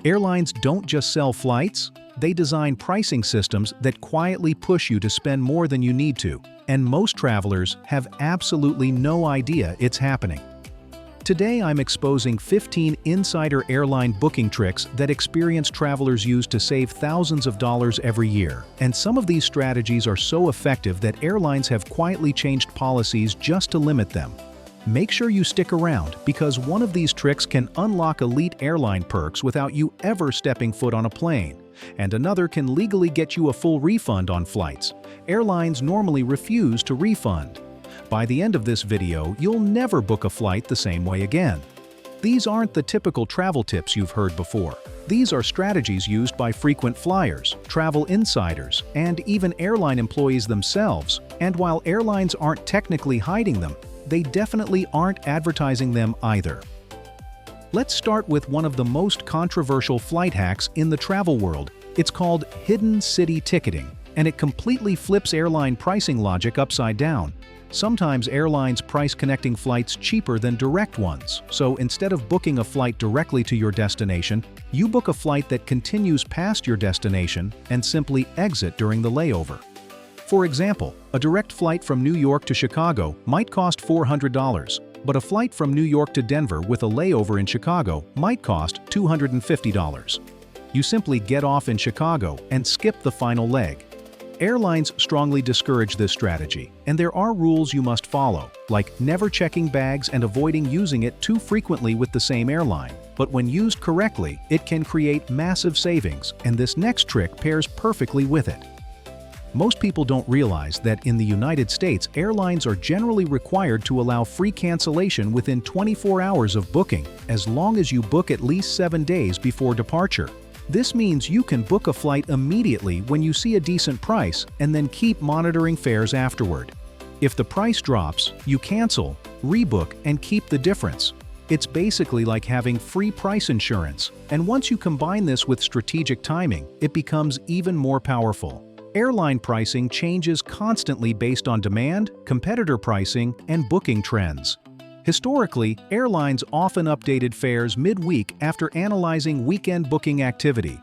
Airlines don't just sell flights, they design pricing systems that quietly push you to spend more than you need to, and most travelers have absolutely no idea it's happening. Today I'm exposing 15 insider airline booking tricks that experienced travelers use to save thousands of dollars every year, and some of these strategies are so effective that airlines have quietly changed policies just to limit them. Make sure you stick around because one of these tricks can unlock elite airline perks without you ever stepping foot on a plane, and another can legally get you a full refund on flights. Airlines normally refuse to refund. By the end of this video, you'll never book a flight the same way again. These aren't the typical travel tips you've heard before. These are strategies used by frequent flyers, travel insiders, and even airline employees themselves. And while airlines aren't technically hiding them, they definitely aren't advertising them either. Let's start with one of the most controversial flight hacks in the travel world. It's called hidden city ticketing, and it completely flips airline pricing logic upside down. Sometimes airlines price connecting flights cheaper than direct ones, so instead of booking a flight directly to your destination, you book a flight that continues past your destination and simply exit during the layover. For example, a direct flight from New York to Chicago might cost $400, but a flight from New York to Denver with a layover in Chicago might cost $250. You simply get off in Chicago and skip the final leg. Airlines strongly discourage this strategy, and there are rules you must follow, like never checking bags and avoiding using it too frequently with the same airline. But when used correctly, it can create massive savings, and this next trick pairs perfectly with it. Most people don't realize that in the United States, airlines are generally required to allow free cancellation within 24 hours of booking, as long as you book at least 7 days before departure. This means you can book a flight immediately when you see a decent price and then keep monitoring fares afterward. If the price drops, you cancel, rebook, and keep the difference. It's basically like having free price insurance, and once you combine this with strategic timing, it becomes even more powerful. Airline pricing changes constantly based on demand, competitor pricing, and booking trends. Historically, airlines often updated fares mid-week after analyzing weekend booking activity.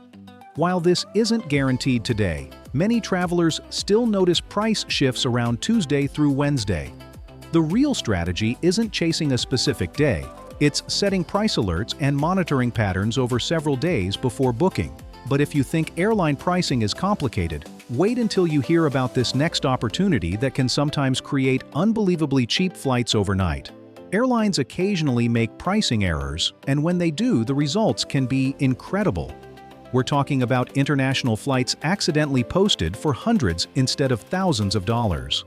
While this isn't guaranteed today, many travelers still notice price shifts around Tuesday through Wednesday. The real strategy isn't chasing a specific day, it's setting price alerts and monitoring patterns over several days before booking. But if you think airline pricing is complicated, wait until you hear about this next opportunity that can sometimes create unbelievably cheap flights overnight. Airlines occasionally make pricing errors, and when they do, the results can be incredible. We're talking about international flights accidentally posted for hundreds instead of thousands of dollars.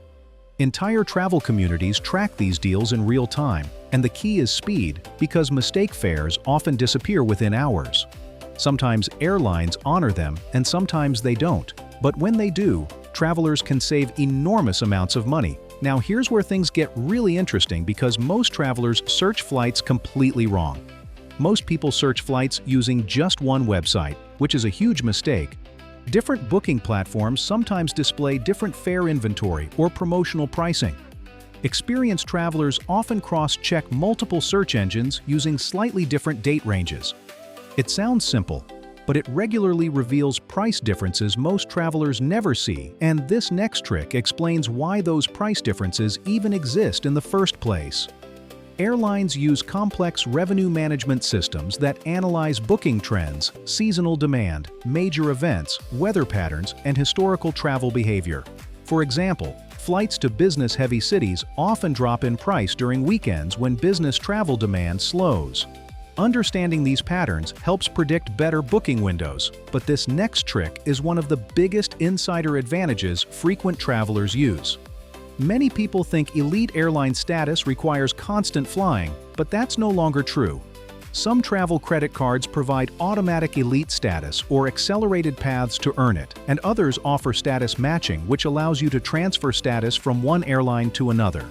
Entire travel communities track these deals in real time, and the key is speed, because mistake fares often disappear within hours. Sometimes airlines honor them, and sometimes they don't. But when they do, travelers can save enormous amounts of money. Now here's where things get really interesting because most travelers search flights completely wrong. Most people search flights using just one website, which is a huge mistake. Different booking platforms sometimes display different fare inventory or promotional pricing. Experienced travelers often cross-check multiple search engines using slightly different date ranges. It sounds simple, but it regularly reveals price differences most travelers never see, and this next trick explains why those price differences even exist in the first place. Airlines use complex revenue management systems that analyze booking trends, seasonal demand, major events, weather patterns, and historical travel behavior. For example, flights to business-heavy cities often drop in price during weekends when business travel demand slows. Understanding these patterns helps predict better booking windows, but this next trick is one of the biggest insider advantages frequent travelers use. Many people think elite airline status requires constant flying, but that's no longer true. Some travel credit cards provide automatic elite status or accelerated paths to earn it, and others offer status matching, which allows you to transfer status from one airline to another.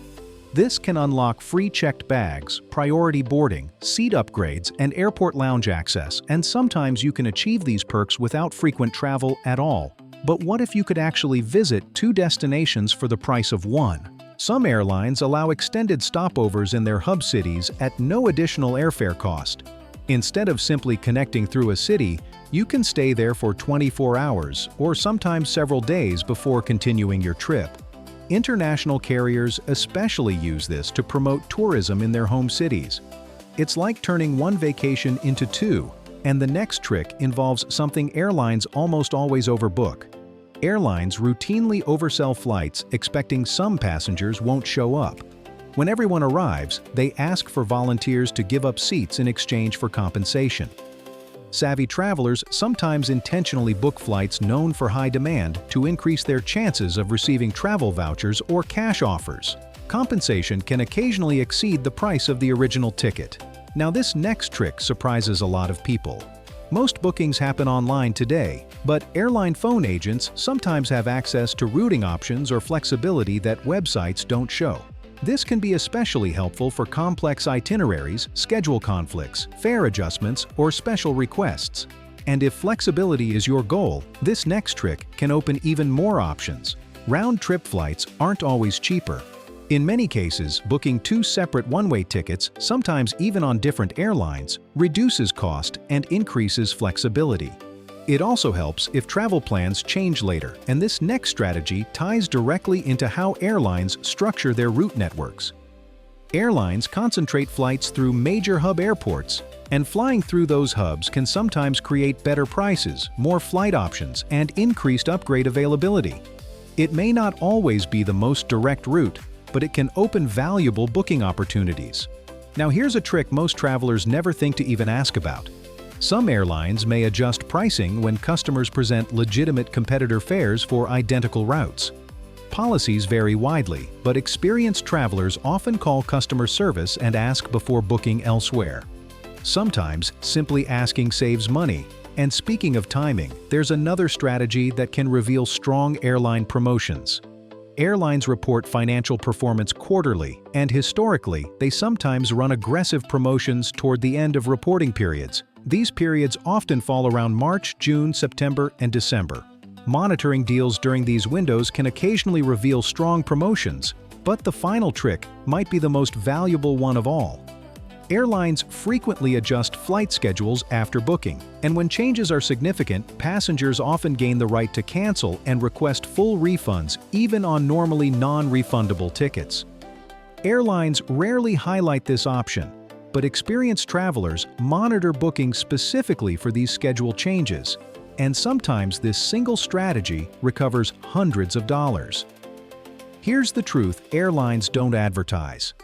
This can unlock free checked bags, priority boarding, seat upgrades, and airport lounge access, and sometimes you can achieve these perks without frequent travel at all. But what if you could actually visit 2 destinations for the price of one? Some airlines allow extended stopovers in their hub cities at no additional airfare cost. Instead of simply connecting through a city, you can stay there for 24 hours or sometimes several days before continuing your trip. International carriers especially use this to promote tourism in their home cities. It's like turning one vacation into two, and the next trick involves something airlines almost always overbook. Airlines routinely oversell flights, expecting some passengers won't show up. When everyone arrives, they ask for volunteers to give up seats in exchange for compensation. Savvy travelers sometimes intentionally book flights known for high demand to increase their chances of receiving travel vouchers or cash offers. Compensation can occasionally exceed the price of the original ticket. Now, this next trick surprises a lot of people. Most bookings happen online today, but airline phone agents sometimes have access to routing options or flexibility that websites don't show. This can be especially helpful for complex itineraries, schedule conflicts, fare adjustments, or special requests. And if flexibility is your goal, this next trick can open even more options. Round-trip flights aren't always cheaper. In many cases, booking two separate one-way tickets, sometimes even on different airlines, reduces cost and increases flexibility. It also helps if travel plans change later, and this next strategy ties directly into how airlines structure their route networks. Airlines concentrate flights through major hub airports, and flying through those hubs can sometimes create better prices, more flight options, and increased upgrade availability. It may not always be the most direct route, but it can open valuable booking opportunities. Now, here's a trick most travelers never think to even ask about. Some airlines may adjust pricing when customers present legitimate competitor fares for identical routes. Policies vary widely, but experienced travelers often call customer service and ask before booking elsewhere. Sometimes, simply asking saves money. And speaking of timing, there's another strategy that can reveal strong airline promotions. Airlines report financial performance quarterly, and historically, they sometimes run aggressive promotions toward the end of reporting periods. These periods often fall around March, June, September, and December. Monitoring deals during these windows can occasionally reveal strong promotions, but the final trick might be the most valuable one of all. Airlines frequently adjust flight schedules after booking, and when changes are significant, passengers often gain the right to cancel and request full refunds even on normally non-refundable tickets. Airlines rarely highlight this option, but experienced travelers monitor bookings specifically for these schedule changes, and sometimes this single strategy recovers hundreds of dollars. Here's the truth airlines don't advertise.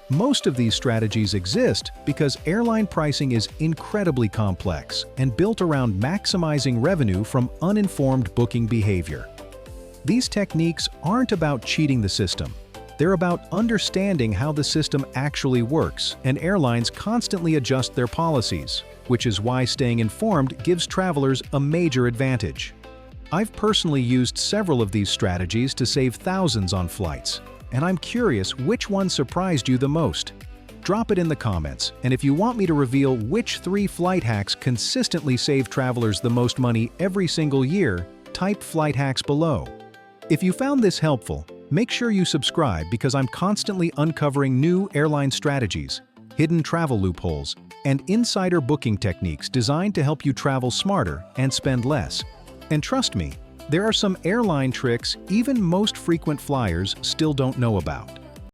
Most of these strategies exist because airline pricing is incredibly complex and built around maximizing revenue from uninformed booking behavior. These techniques aren't about cheating the system. They're about understanding how the system actually works, and airlines constantly adjust their policies, which is why staying informed gives travelers a major advantage. I've personally used several of these strategies to save thousands on flights, and I'm curious which one surprised you the most. Drop it in the comments, and if you want me to reveal which 3 flight hacks consistently save travelers the most money every single year, type flight hacks below. If you found this helpful, make sure you subscribe because I'm constantly uncovering new airline strategies, hidden travel loopholes, and insider booking techniques designed to help you travel smarter and spend less. And trust me, there are some airline tricks even most frequent flyers still don't know about.